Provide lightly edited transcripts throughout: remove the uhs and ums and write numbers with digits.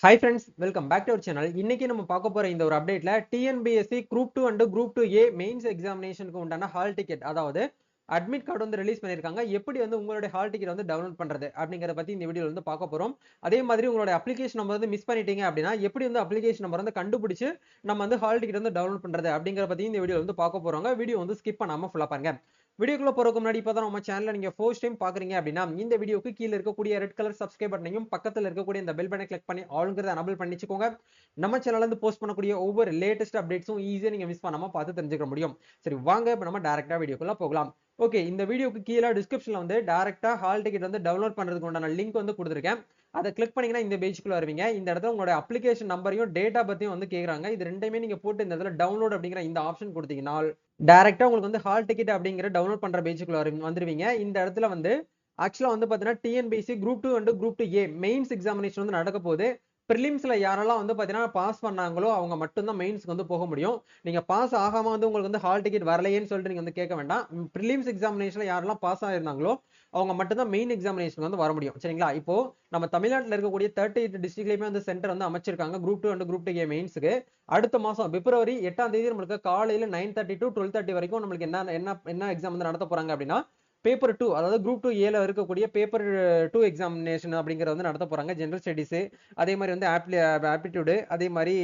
Hi friends, welcome back to our channel. இன்னைக்கு நம்ம பார்க்க போற இந்த ஒரு அப்டேட்ல TNPSC Group 2 and Group 2A mains எக்ஸாமினேஷனுக்கு உண்டான ஹால் டிக்கெட் அதாவது அட்மிட் கார்டு வந்து ரிலீஸ் பண்ணிருக்காங்க. எப்படி வந்து உங்களுடைய ஹால் டிக்கெட் வந்து டவுன்லோட் பண்றது அப்படிங்கறத பத்தி இந்த வீடியோல வந்து பார்க்க போறோம். அதே மாதிரி உங்களுடைய அப்ளிகேஷன் நம்பர் வந்து மிஸ் பண்ணிட்டீங்க அப்படின்னா எப்படி வந்து அப்ளிகேஷன் நம்பர் வந்து கண்டுபிடிச்சு நம்ம வந்து ஹால் டிக்கெட் வந்து டவுன்லோட் பண்றது அப்படிங்கறத பத்தி இந்த வீடியோல வந்து பார்க்க போறோங்க. வீடியோ வந்து ஸ்கிப் பண்ணாம ஃபுல்லா பாருங்க. வீடியோக்குள்ள போறதுக்கு முன்னாடி இப்பதான் நம்ம சேனலை நீங்க ஃபர்ஸ்ட் டைம் பாக்குறீங்க அப்படின்னா இந்த வீடியோக்கு கீழே இருக்கக்கூடிய ரெட் கலர் சப்ஸ்கிரைப் பட்டனையும் பக்கத்துல இருக்கக்கூடிய இந்த பெல் பட்டனை கிளிக் பண்ணி ஆளுங்கிறத எனபிள் பண்ணிச்சுக்கோங்க. நம்ம சேனல்ல இருந்து போஸ்ட் பண்ணக்கூடிய ஒவ்வொரு லேட்டஸ்ட் அப்டேட்ஸும் ஈஸியா நீங்க மிஸ் பண்ணாம பார்த்து தெரிஞ்சுக்க முடியும். சரி வாங்க இப்ப நம்ம டைரக்டா வீடியோக்குள்ள போகலாம். ஓகே, இந்த வீடியோக்கு கீழே டிஸ்கிரிப்ஷன்ல வந்து டைரக்டா ஹால் டிக்கெட் வந்து டவுன்லோட் பண்றதுக்கு உண்டான லிங்க் வந்து கொடுத்துருக்கேன். அதை கிளிக் பண்ணீங்கன்னா இந்த பேஜ்க்குள்ள வருவீங்க. இந்த இடத்துல உங்களோட அப்ளிகேஷன் நம்பரையும் டேட்டா பத்தியும் வந்து கேக்குறாங்க. இது ரெண்டையுமே நீங்க போட்டு இந்த இடத்துல டவுன்லோட் அப்படிங்கிற இந்த ஆப்ஷன் கொடுத்தீங்கன்னா டைரக்டா உங்களுக்கு வந்து ஹால் டிக்கெட் அப்படிங்கிற டவுன்லோட் பண்ற பேஜுக்குள்ள வந்துருவீங்க. இந்த இடத்துல வந்து ஆக்சுவலா வந்து பாத்தீங்கன்னா TNPSC group 2 and group 2A mains examination வந்து நடக்க போகுது. பிரிலிம்ஸ்ல யாரெல்லாம் வந்து பாத்தீங்கன்னா பாஸ் பண்ணாங்களோ அவங்க மட்டும் தான் மெயின்ஸ்க்கு வந்து போக முடியும். நீங்க பாஸ் ஆகாம வந்து உங்களுக்கு வந்து ஹால் டிக்கெட் வரலையேன்னு சொல்லிட்டு நீங்க வந்து கேட்க வேண்டாம். பிரிலிம்ஸ் எக்ஸாமினேஷன்ல யாரெல்லாம் பாஸ் ஆயிருந்தாங்களோ அவங்க மட்டும் தான் மெயின் எக்ஸாமினேஷன் வந்து வர முடியும். சரிங்களா? இப்போ நம்ம தமிழ்நாட்டில் இருக்கக்கூடிய 38 டிஸ்ட்ரிக்ட்லயுமே வந்து சென்டர் வந்து அமைச்சிருக்காங்க குரூப் 2 அண்ட் குரூப் 2A மெயின்ஸ்க்கு. அடுத்த மாசம் பிப்ரவரி 8ஆம் தேதி நம்மளுக்கு காலையில 9:30 to 12:30 வரைக்கும் நம்மளுக்கு என்ன என்ன என்ன எக்ஸாம் வந்து நடத்த போறாங்க அப்படின்னா பேப்பர் 2 அதாவது குரூப் 2A இருக்கக்கூடிய பேப்பர் 2 எக்ஸாமினேஷன் அப்படிங்கறது வந்து நடத்த போறாங்க. ஜெனரல் ஸ்டடிஸ், அதே மாதிரி வந்து ஆப்டிடியூடு, அதே மாதிரி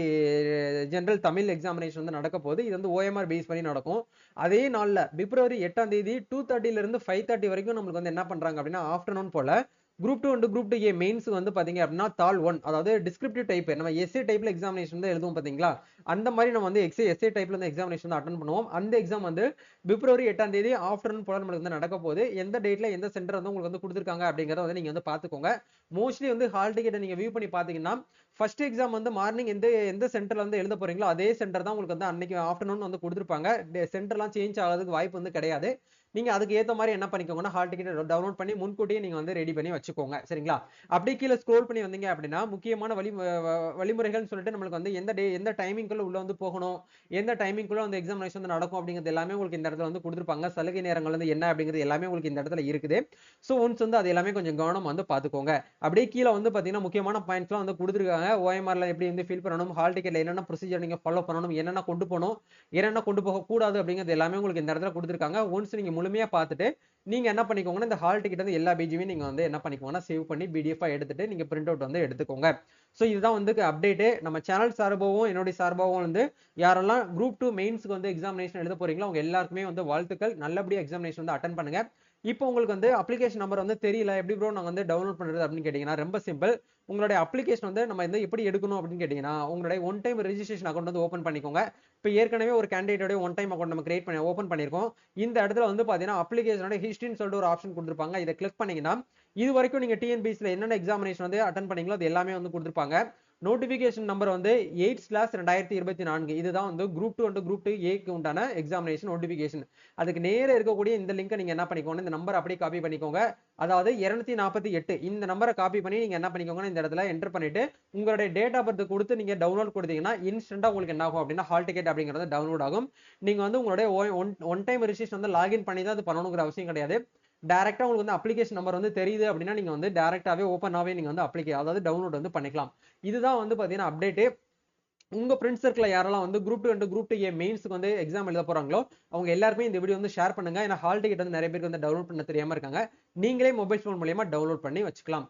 ஜெனரல் தமிழ் எக்ஸாமினேஷன் வந்து நடக்க போகுது. இது வந்து OMR பேஸ் பண்ணி நடக்கும். அதே நாள்ல பிப்ரவரி 8ஆம் தேதி 2:30 இருந்து 5:30 வரைக்கும் நம்மளுக்கு வந்து என்ன பண்றாங்க அப்படின்னா ஆஃப்டர்நூன் போல group 2 and group 2A mains வந்து பாத்தீங்க அப்படின்னா தாள் 1 அதாவது டிஸ்கிரிப்டிவ் டைப் நம்ம எஸ்ஏ டைப்ல எக்ஸாமினேஷன் வந்து எழுதுவோம் பாத்தீங்களா, அந்த மாதிரி நம்ம வந்து எஸ்ஏ டைப்ல வந்து எக்ஸாமினேஷன் வந்து அட்டன் பண்ணுவோம். அந்த எக்ஸாம் வந்து பிப்ரவரி 8ஆம் தேதி ஆஃப்டர்நூன் போல நம்மளுக்கு வந்து நடக்க போகுது. எந்த டேட்ல எந்த சென்டர் வந்து உங்களுக்கு வந்து கொடுத்துருக்காங்க அப்படிங்கறத வந்து நீங்க வந்து பாத்துக்கோங்க. மோஸ்ட்லி வந்து ஹால் டிக்கெட் நீங்க வியூ பண்ணி பாத்தீங்கன்னா ஃபர்ஸ்ட் எக்ஸாம் வந்து மார்னிங் எந்த எந்த சென்டர்ல வந்து எழுத போறீங்களோ அதே சென்டர் தான் உங்களுக்கு வந்து அன்னைக்கு ஆஃப்டர்நூன் வந்து கொடுத்துருப்பாங்க. சென்டர்லாம் சேஞ்ச் ஆகிறதுக்கு வாய்ப்பு வந்து கிடையாது. நீங்க அதுக்கு ஏத்த மாதிரி என்ன பண்ணிக்கோங்கன்னா ஹால் டிக்கெட் டவுன்லோட் பண்ணி முன்கூட்டியே நீங்க வந்து ரெடி பண்ணி வச்சுக்கோங்க. சரிங்களா? அப்படியே கீழே ஸ்க்ரோல் பண்ணி வந்தீங்க அப்படின்னா முக்கியமான வழிமுறைகள் சொல்லிட்டு நம்மளுக்கு வந்து எந்த டைமிங்குள்ள உள்ள வந்து போகணும், எந்த டைமிங்குள்ள வந்து எக்ஸாமினேஷன் வந்து நடக்கும் அப்படிங்கிறது எல்லாமே உங்களுக்கு இந்த இடத்துல வந்து கொடுத்துருப்பாங்க. சலுகை நேரங்கள் வந்து என்ன அப்படிங்கிறது எல்லாமே உங்களுக்கு இந்த இடத்துல இருக்குது. ஸோ ஒன்ஸ் வந்து அது எல்லாமே கொஞ்சம் கவனம் வந்து பாத்துக்கோங்க. அப்படியே கீழே வந்து பாத்தீங்கன்னா முக்கியமான பாயிண்ட்ஸ்லாம் வந்து கொடுத்துருக்காங்க. OMRல எப்படி வந்து ஃபில் பண்ணணும், ஹால் டிக்கெட்ல என்னென்ன ப்ரொசீஜர் நீங்க ஃபாலோ பண்ணணும், என்னென்ன கொண்டு போகணும், என்னென்ன கொண்டு போக கூடாது அப்படிங்கிறது எல்லாமே உங்களுக்கு இந்த இடத்துல கொடுத்துருக்காங்க. ஒன்ஸ் நீங்க முழுமையா பார்த்துட்டு நீங்க என்ன பண்ணிக்கோங்கன்னா இந்த ஹால் டிக்கெட் வந்து எல்லா பேஜுமே நீங்க வந்து என்ன பண்ணிக்கோங்கன்னா சேவ் பண்ணி PDF எடுத்துட்டு நீங்க பிரிண்ட் அவுட் வந்து எடுத்துக்கோங்க. ஸோ இதுதான் வந்து அப்டேட். நம்ம சேனல் சார்பாகவும் என்னுடைய சார்பாகவும் வந்து யாரெல்லாம் குரூப் 2 மெயின்ஸ்க்கு வந்து எக்ஸாமினேஷன் எழுத போறீங்களோ அவங்க எல்லாருக்குமே வந்து வாழ்த்துக்கள். நல்லபடியா எக்ஸாமினேஷன் வந்து அட்டன் பண்ணுங்க. இப்போ உங்களுக்கு வந்து அப்ளிகேஷன் நம்பர் வந்து தெரியல, எப்படி ப்ரோ நாங்க வந்து டவுன்லோட் பண்றது அப்படின்னு கேட்டீங்கன்னா ரொம்ப சிம்பிள். உங்களுடைய அப்ளிகேஷன் வந்து நம்ம வந்து எப்படி எடுக்கணும் அப்படின்னு கேட்டீங்கன்னா உங்களுடைய ஒன் டைம் ரெஜிஸ்ட்ரேஷன் அக்கௌண்ட் வந்து ஓப்பன் பண்ணிக்கோங்க. இப்போ ஏற்கனவே ஒரு கேண்டிடேட்டோட ஒன் டைம் அக்கௌண்ட் நம்ம கிரியேட் பண்ணி ஓப்பன் பண்ணிருக்கோம். இந்த இடத்துல வந்து பாத்தீங்கன்னா அப்ளிகேஷனோட ஹிஸ்டரின்னு சொல்லிட்டு ஒரு ஆப்ஷன் கொடுத்துருப்பாங்க. இதை கிளிக் பண்ணீங்கன்னா இது வரைக்கும் நீங்க டிஎன்பிஎஸ்சில என்னென்ன எக்ஸாமினேஷன் வந்து அட்டன் பண்ணீங்களோ அது எல்லாமே வந்து கொடுத்துருப்பாங்க. நோட்டிபிகேஷன் நம்பர் வந்து 8/2024. இதுதான் வந்து குரூப் 2 அண்ட் குரூப் 2A உண்டான எக்ஸாமினேஷன் நோட்டிபிகேஷன். அதுக்கு நேர இருக்கக்கூடிய இந்த லிங்கை நீங்க என்ன பண்ணிக்கோங்க, இந்த நம்பர் அப்படியே காப்பி பண்ணிக்கோங்க. அதாவது 248 இந்த நம்பரை காப்பி பண்ணி நீங்க என்ன பண்ணிக்கோங்க, இந்த இடத்துல என்டர் பண்ணிட்டு உங்களுடைய டேட் ஆஃப் பர்த் கொடுத்து நீங்க டவுன்லோட் கொடுத்தீங்கன்னா இன்ஸ்டன்டா உங்களுக்கு என்ன ஆகும் அப்படின்னா ஹால் டிக்கெட் அப்படிங்கிறது டவுன்லோட் ஆகும். நீங்க வந்து உங்களுடைய ஒன் டைம் ரெஜிஸ்ட்ரேஷன் வந்து லாகின் பண்ணி தான் அது பண்ணணுங்கிற அவசியம் கிடையாது. டைரக்டா உங்களுக்கு வந்து அப்ளிகேஷன் நம்பர் வந்து தெரியுது அப்படின்னா நீங்க வந்து டைரக்டாவே ஓப்பனாவே நீங்க வந்து அதாவது டவுன்லோட் வந்து பண்ணிக்கலாம். இதுதான் வந்து பாத்தீங்கன்னா அப்டேட். உங்க ஃப்ரெண்ட்ஸ் சர்க்கிள்ல யாரெல்லாம் வந்து குரூப் 2 அண்ட் குரூப் 2A மெயின்ஸ்க்கு வந்து எக்ஸாம் எழுத போறாங்களோ அவங்க எல்லாருமே இந்த வீடியோ வந்து ஷேர் பண்ணுங்க. ஏன்னா ஹால் டிக்கெட் வந்து நிறைய பேருக்கு வந்து டவுன்லோட் பண்ண தெரியாம இருக்காங்க. நீங்களே மொபைல் ஃபோன் மூலமா டவுன்லோட் பண்ணி வச்சுக்கலாம்.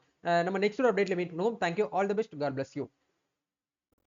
நம்ம நெக்ஸ்ட் ஒரு அப்டேட்ல மீட் பண்ணுவோம். Thank you. All the best. God bless you.